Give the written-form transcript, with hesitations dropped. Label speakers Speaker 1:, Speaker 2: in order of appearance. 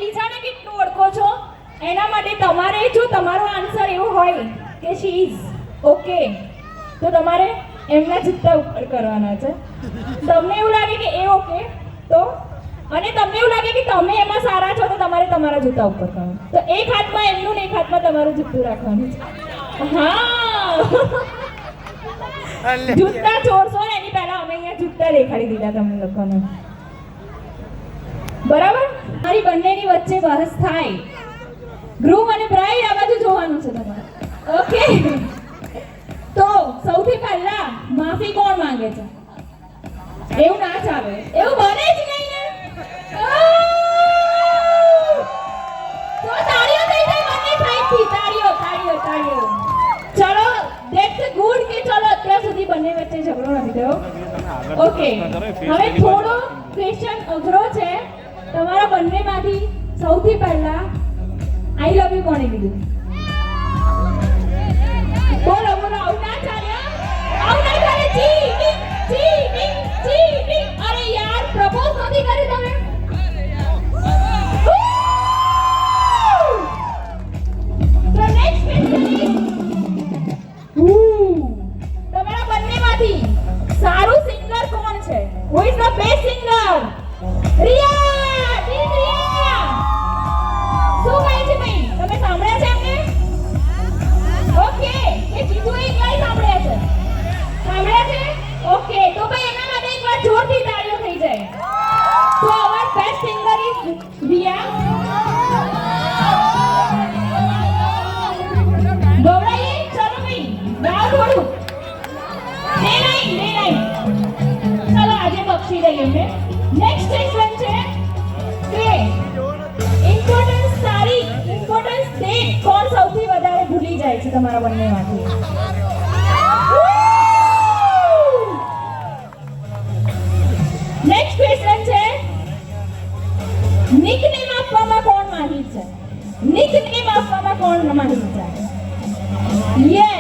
Speaker 1: એકબીજાને કેટલું ઓળખો છો એના માટે તમારે જો તમારો આન્સર એવો હોય કે શી ઇઝ ઓકે તો તમારે એમના જૂતા ઉપર કરવાના છે. તમને એવું લાગે કે એ ઓકે તો અને તમને એવું લાગે કે તમે એમાં સારા છો તો તમારે તમારા જૂતા ઉપર કરવાનું. તો એક હાથમાં એમનું ને એક હાથમાં તમારું જૂતું રાખવાનું છે. હા જૂતા ચોરશો ને એની પહેલા અમે અહીંયા જૂતા દેખાડી દીધા તમને લોકોને. બરાબર? મારી બંનેની વચ્ચે બહસ થાય. ગ્રૂમ અને બ્રાઇડ આ બાજુ જોવાનું છે તમારે. ઓકે તો સૌથી પહેલા માફી કોણ માંગે છે? એવું ના ચાલે, એવું બને જ નહીં ને. તો તાળીઓ થઈ જાય બંને સાઈડથી. તાળીઓ તાળીઓ તાળીઓ. ચલો ધેટ્સ ગુડ કે ચલો અત્યાર સુધી બંને વચ્ચે ઝઘડો નથી થયો. ઓકે હવે થોડો ક્વેશ્ચન અઘરો છે. તમારા બંનેમાંથી સૌથી પહેલા આઈ લવ યુ કોણે કીધું? બોલો બોલો. આવું ના ચાલે, આવું ના ચાલે. Cheating cheating cheating. અરે યાર પ્રપોઝ નથી કરી તમે. તો નેક્સ્ટ ક્વેશ્ચન તમારા બંનેમાંથી સારું સિંગર કોણ છે? Who is the best singer? Riya, team Riya. શું કહે છે ભાઈ? તમે સાંભળ્યા છે એમને? ઓકે એ કીધું એક વાર સાંભળ્યા છે. સાંભળ્યા છે? ઓકે તો ભાઈ એના માટે એકવાર જોરથી તાળીઓ થઈ જાય. તો our best singer is Riya. Gaurai ચલો ભાઈ ગાઓ થોડું. નહીં ચલો આજે બક્ષી દઈએ એમને. નેક્સ્ટ ક્વેશ્ચન છે કે ઇમ્પોર્ટન્સ તારીખ ઇમ્પોર્ટન્સ ડેટ કોણ સૌથી વધારે ભૂલી જાય છે તમારા બંનેમાંથી? નેક્સ્ટ ક્વેશ્ચન છે નિકનેમ આપવામાં કોણ માહિર છે? નિકનેમ આપવામાં કોણ માહિર છે? યસ